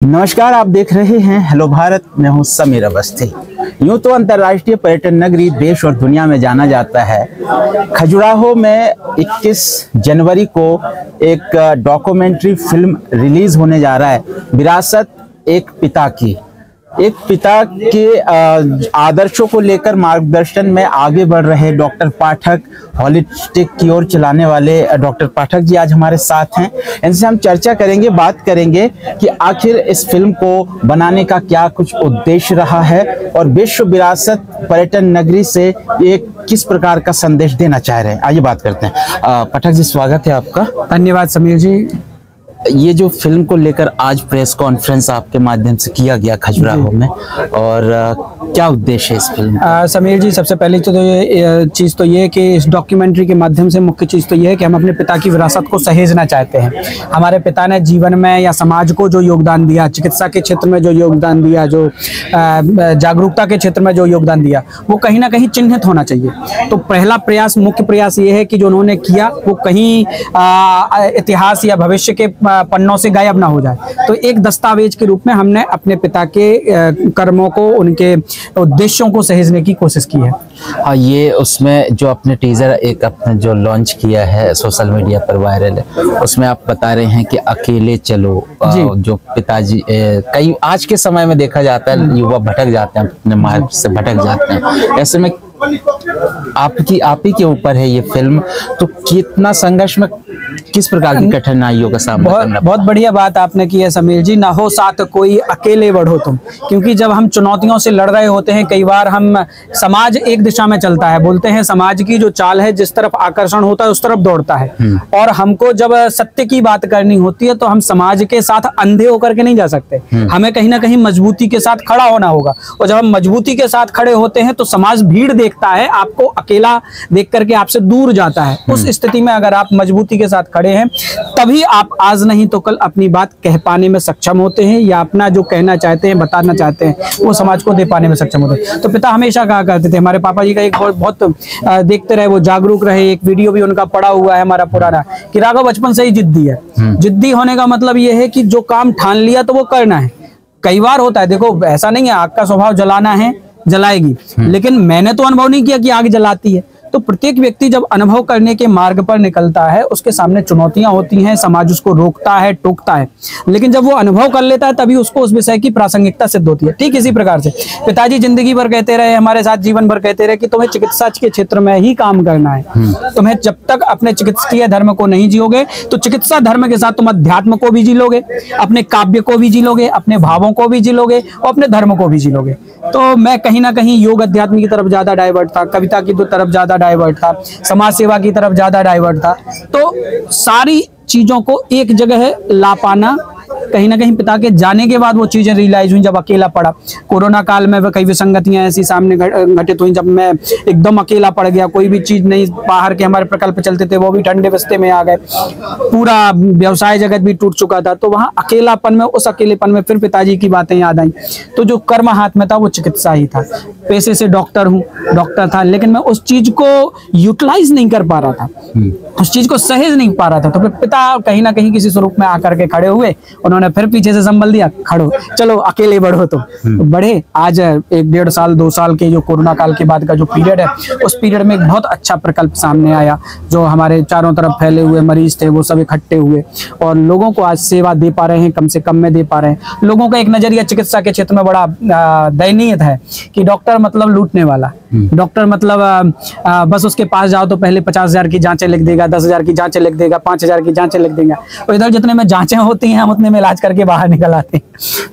नमस्कार, आप देख रहे हैं हेलो भारत। मैं हूं समीर अवस्थी। यूं तो अंतर्राष्ट्रीय पर्यटन नगरी देश और दुनिया में जाना जाता है। खजुराहो में 21 जनवरी को एक डॉक्यूमेंट्री फिल्म रिलीज होने जा रहा है। विरासत एक पिता की। एक पिता के आदर्शों को लेकर मार्गदर्शन में आगे बढ़ रहे डॉक्टर पाठक, हॉलिस्टिक की ओर चलाने वाले डॉक्टर पाठक जी आज हमारे साथ हैं। इनसे हम चर्चा करेंगे, बात करेंगे कि आखिर इस फिल्म को बनाने का क्या कुछ उद्देश्य रहा है और विश्व विरासत पर्यटन नगरी से एक किस प्रकार का संदेश देना चाह रहे हैं। आइए बात करते हैं। पाठक जी, स्वागत है आपका। धन्यवाद समीर जी। ये जो फिल्म को लेकर आज प्रेस कॉन्फ्रेंस आपके माध्यम से किया गया खजुराहो में, और क्या उद्देश्य है इस फिल्म? समीर जी, सबसे पहली तो ये चीज़ तो ये कि इस डॉक्यूमेंट्री के माध्यम से मुख्य चीज़ तो ये है कि हम अपने पिता की विरासत को सहेजना चाहते हैं। हमारे पिता ने जीवन में या समाज को जो योगदान दिया, चिकित्सा के क्षेत्र में जो योगदान दिया, जो जागरूकता के क्षेत्र में जो योगदान दिया, वो कहीं ना कहीं चिन्हित होना चाहिए। तो पहला प्रयास, मुख्य प्रयास ये है कि जो उन्होंने किया वो कहीं इतिहास या भविष्य के पन्नों से गायब ना हो जाए। तो एक दस्तावेज के रूप में हमने अपने पिता के कर्मों को, उनके उद्देश्यों को सहेजने की कोशिश की है। हाँ, ये उसमें जो अपने टीजर एक अपने जो लॉन्च किया है सोशल मीडिया पर वायरल है, उसमें आप बता रहे हैं कि अकेले चलो। जो पिताजी कई आज के समय में देखा जाता है, युवा भटक जाते हैं, अपने मार्ग से भटक जाते हैं। ऐसे में आप ही के ऊपर है ये फिल्म, तो कितना संघर्ष में किस प्रकार की कठिनाइयों का सामना करना? बहुत बढ़िया बात आपने की है समीर जी। ना हो साथ कोई, अकेले बढ़ो तुम। क्योंकि जब हम चुनौतियों से लड़ रहे होते हैं, कई बार हम, समाज एक दिशा में चलता है, बोलते हैं समाज की जो चाल है, जिस तरफ आकर्षण होता है उस तरफ दौड़ता है। और हमको जब सत्य की बात करनी होती है तो हम समाज के साथ अंधे होकर के नहीं जा सकते। हमें कहीं ना कहीं मजबूती के साथ खड़ा होना होगा। और जब हम मजबूती के साथ खड़े होते हैं तो समाज भीड़ देखता है, आपको अकेला देख करके आपसे दूर जाता है। उस स्थिति में अगर आप मजबूती के साथ खड़े हैं, तभी आप आज नहीं तो कल अपनी बात कह पाने में सक्षम होते हैं, या अपना जो कहना चाहते हैं, बताना चाहते हैं, वो समाज को दे पाने में सक्षम होते हैं। तो पिता हमेशा कहा करते थे, हमारे पापा जी का एक बहुत देखते रहे, वो जागरूक रहे। एक वीडियो भी उनका पड़ा हुआ है हमारा पुराना, कि राघव बचपन से ही जिद्दी है। जिद्दी होने का मतलब ये है कि जो काम ठान लिया तो वो करना है। कई बार होता है, देखो ऐसा नहीं है आग का स्वभाव जलाना है, जलाएगी, लेकिन मैंने तो अनुभव नहीं किया कि आग जलाती है। तो प्रत्येक व्यक्ति जब अनुभव करने के मार्ग पर निकलता है, उसके सामने चुनौतियां होती हैं, समाज उसको रोकता है, टोकता है, लेकिन जब वो अनुभव कर लेता है तभी उसको उस विषय की प्रासंगिकता सिद्ध होती है। ठीक इसी प्रकार से पिताजी जिंदगी भर कहते रहे, हमारे साथ जीवन भर कहते रहे कि तुम्हें चिकित्सा के क्षेत्र में ही काम करना है। तुम्हें जब तक अपने चिकित्सकीय धर्म को नहीं जियोगे, तो चिकित्सा धर्म के साथ तुम अध्यात्म को भी जी लोगे, अपने काव्य को भी जी लोगे, अपने भावों को भी जी लोगे और अपने धर्म को भी जी लोगे। तो मैं कहीं ना कहीं योग अध्यात्म की तरफ ज्यादा डाइवर्ट था, कविता की तरफ ज्यादा डाइवर्ट था, समाज सेवा की तरफ ज्यादा डाइवर्ट था। तो सारी चीजों को एक जगह ला पाना, कहीं ना कहीं पिता के जाने के बाद वो चीजें रियलाइज हुई जब अकेला पड़ा। कोरोना काल में कई विसंगतियां ऐसी सामने घटित हुई, जब मैं एकदम अकेला पड़ गया। कोई भी चीज नहीं, बाहर के हमारे प्रकल्प चलते थे वो भी ठंडे बस्ते में आ गए, पूरा व्यवसाय जगत भी टूट चुका था। तो वहां अकेलापन में, उस अकेलेपन में फिर पिताजी की बातें याद आई। तो जो कर्म हाथ में था वो चिकित्सा ही था। पेशे से डॉक्टर था, लेकिन मैं उस चीज को यूटिलाइज नहीं कर पा रहा था, उस चीज को सहेज नहीं पा रहा था। तो फिर पिता कहीं ना कहीं किसी स्वरूप में आकर के खड़े हुए, उन्होंने फिर पीछे से संभल दिया, खड़ो चलो अकेले बढ़ो। तो बढ़े। आज 1-1.5 साल 2 साल के जो कोरोना काल के बाद का जो पीरियड है, उस पीरियड में एक बहुत अच्छा प्रकल्प सामने आया। जो हमारे चारों तरफ फैले हुए मरीज थे वो सब इकट्ठे हुए और लोगों को आज सेवा दे पा रहे हैं, कम से कम में दे पा रहे हैं। लोगों का एक नजरिया चिकित्सा के क्षेत्र में बड़ा दयनीय है कि डॉक्टर मतलब लूटने वाला, डॉक्टर मतलब बस उसके पास जाओ तो पहले 50,000 की जांचें लिख देगा, 10,000 की जांचें लिख देगा, 5,000 की जांचें लिख देगा। और इधर जितने में जांचें होती हैं हम उतने में इलाज करके बाहर निकल आते हैं।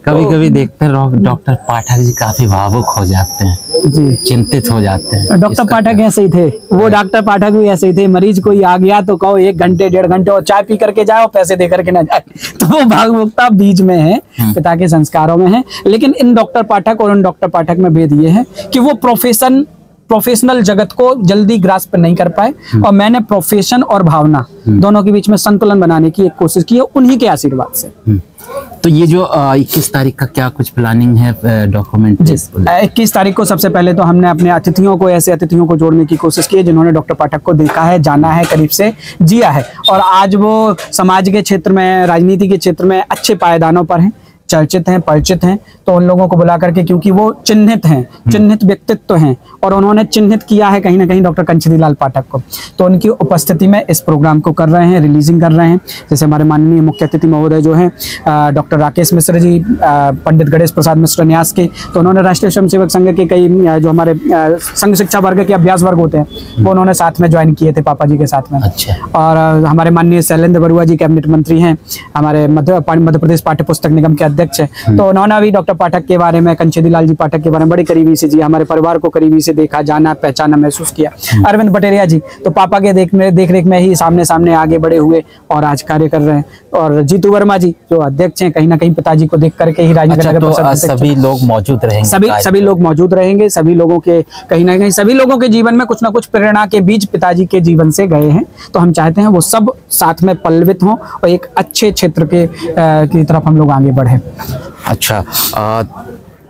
कभी-कभी देखते हैं डॉक्टर पाठक जी काफी भावुक हो जाते हैं जी, चिंतित हो जाते हैं। डॉक्टर पाठक ऐसे ही थे, वो डॉक्टर पाठक भी ऐसे ही थे। मरीज कोई आ गया तो कहो 1 घंटे 1.5 घंटे और चाय पी करके जाओ, पैसे दे करके ना जाए। तो वो भावुकता बीच में है, पिता के संस्कारों में है। लेकिन इन डॉक्टर पाठक और उन डॉक्टर पाठक में भेद ये है कि वो प्रोफेशनल जगत को जल्दी ग्रास्प नहीं कर पाए, और मैंने प्रोफेशन और भावना दोनों के बीच में संतुलन बनाने की एक कोशिश की है, उन्हीं के आशीर्वाद से। तो ये जो 21 तारीख का क्या कुछ प्लानिंग है डॉक्यूमेंट? 21 तारीख को सबसे पहले तो हमने अपने अतिथियों को, ऐसे अतिथियों को जोड़ने की कोशिश की है जिन्होंने डॉक्टर पाठक को देखा है, जाना है, करीब से जिया है, और आज वो समाज के क्षेत्र में, राजनीति के क्षेत्र में अच्छे पायदानों पर हैं। चर्चित हैं, परिचित हैं, तो उन लोगों को बुला करके, क्योंकि वो चिन्हित हैं, चिन्हित व्यक्तित्व हैं और उन्होंने चिन्हित किया है कहीं ना कहीं डॉक्टर कंचदीलाल पाठक को, तो उनकी उपस्थिति में इस प्रोग्राम को कर रहे हैं, रिलीजिंग कर रहे हैं। जैसे हमारे माननीय मुख्य अतिथि महोदय जो हैं डॉक्टर राकेश मिश्र जी, पंडित गणेश प्रसाद मिश्र न्यास के, तो उन्होंने राष्ट्रीय स्वयंसेवक संघ के कई जो हमारे संघ शिक्षा वर्ग के अभ्यास वर्ग होते हैं वो उन्होंने साथ में ज्वाइन किए थे पापा जी के साथ में। अच्छा। और हमारे माननीय शैलेंद्र बरुआ जी कैबिनेट मंत्री हैं, हमारे मध्य प्रदेश पाठ्य पुस्तक निगम के अध्यक्ष हैं, तो उन्होंने भी डॉक्टर पाठक के बारे में, कंचदीलाल जी पाठक के बारे में बड़ी करीबी से जी, हमारे परिवार को करीबी से देखा, जाना, पहचाना, महसूस किया। अरविंद बटेरिया जी तो पापा के देख रेख में ही सामने सामने आगे बढ़े हुए और आज कार्य कर रहे हैं। और जीतू वर्मा जी जो अध्यक्ष हैं, कहीं ना कहीं पिताजी को देख करके ही राजनगर अच्छा, तो सभी लोग मौजूद रहेंगे, सभी लोग मौजूद रहेंगे। सभी लोगों के कहीं ना कहीं सभी लोगों के जीवन में कुछ ना कुछ प्रेरणा के बीज पिताजी के जीवन से गए हैं, तो हम चाहते हैं वो सब साथ में पल्लवित हों और एक अच्छे क्षेत्र के की तरफ हम लोग आगे बढ़े। अच्छा,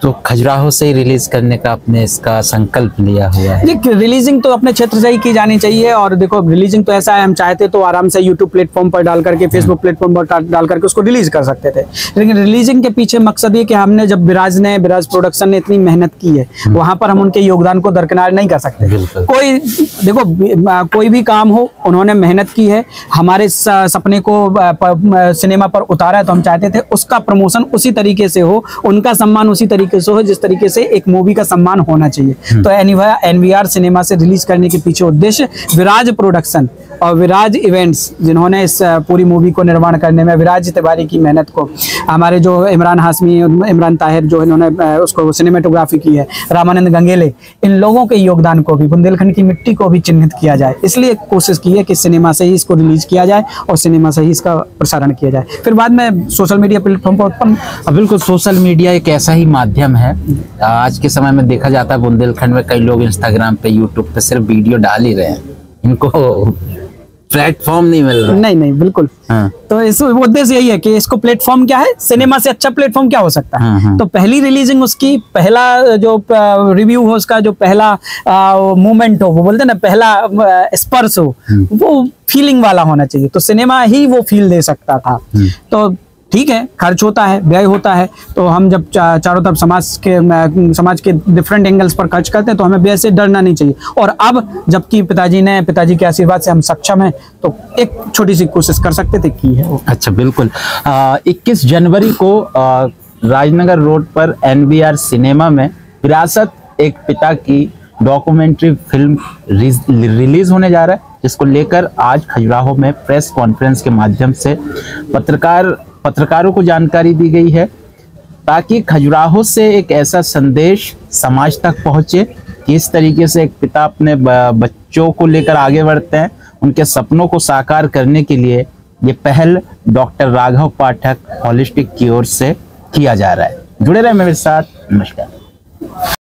तो खजुराहो से रिलीज करने का आपने इसका संकल्प लिया हुआ है? देखिए, रिलीजिंग तो अपने क्षेत्र से ही की जानी चाहिए। और देखो, रिलीजिंग तो ऐसा है, हम चाहते तो आराम से यूट्यूब प्लेटफॉर्म पर डाल करके, फेसबुक प्लेटफॉर्म पर डाल करके उसको रिलीज कर सकते थे, लेकिन रिलीजिंग के पीछे मकसद ये कि हमने जब विराज प्रोडक्शन ने इतनी मेहनत की है, वहां पर हम उनके योगदान को दरकिनार नहीं कर सकते। कोई देखो, कोई भी काम हो, उन्होंने मेहनत की है, हमारे सपने को सिनेमा पर उतारा है, तो हम चाहते थे उसका प्रमोशन उसी तरीके से हो, उनका सम्मान उसी तरीके से हो जिस तरीके से एक मूवी का सम्मान होना चाहिए। तो एनवीआर सिनेमा से रिलीज करने के पीछे उद्देश्य विराज प्रोडक्शन और विराज इवेंट्स, जिन्होंने इस पूरी मूवी को निर्माण करने में विराज तिवारी की मेहनत को, हमारे जो इमरान हाशमी, इमरान ताहिर जो इन्होंने उसको सिनेमेटोग्राफी की है, रामानंद गंगेले, इन लोगों के योगदान को भी, बुंदेलखंड की मिट्टी को भी चिन्हित किया जाए। इसलिए कोशिश की है कि सिनेमा से ही इसको रिलीज किया जाए और सिनेमा से ही इसका प्रसारण किया जाए, फिर बाद में सोशल मीडिया प्लेटफॉर्म पर उत्पन्न। बिल्कुल, सोशल मीडिया एक ऐसा ही माध्यम है। आज के समय में देखा जाता है बुंदेलखंड में कई लोग इंस्टाग्राम पे, यूट्यूब पे सिर्फ वीडियो डाल ही रहे हैं, इनको प्लेटफॉर्म नहीं मिल रहा। नहीं, बिल्कुल। हाँ। तो इस उद्देश्य यही है कि इसको प्लेटफॉर्म क्या है, सिनेमा से अच्छा प्लेटफॉर्म क्या हो सकता है। हाँ। तो पहली रिलीजिंग उसकी, पहला जो रिव्यू हो उसका, जो पहला मूवमेंट हो, वो बोलते हैं ना, पहला स्पर्श हो, वो फीलिंग वाला होना चाहिए। तो सिनेमा ही वो फील दे सकता था। तो ठीक है, खर्च होता है, व्यय होता है, तो हम जब चारों तरफ समाज के डिफरेंट एंगल्स पर खर्च करते हैं, तो हमें व्यय से डरना नहीं चाहिए। और अब जबकि पिताजी के आशीर्वाद से हम सक्षम हैं, तो एक छोटी सी कोशिश कर सकते थे, की है। अच्छा, बिल्कुल। 21 जनवरी को राजनगर रोड पर एनवीआर सिनेमा में विरासत एक पिता की डॉक्यूमेंट्री फिल्म रिलीज होने जा रहा है, जिसको लेकर आज खजुराहो में प्रेस कॉन्फ्रेंस के माध्यम से पत्रकारों को जानकारी दी गई है, ताकि खजुराहो से एक ऐसा संदेश समाज तक पहुंचे कि इस तरीके से एक पिता अपने बच्चों को लेकर आगे बढ़ते हैं, उनके सपनों को साकार करने के लिए ये पहल डॉक्टर राघव पाठक होलिस्टिक की ओर से किया जा रहा है। जुड़े रहे मेरे साथ। नमस्कार।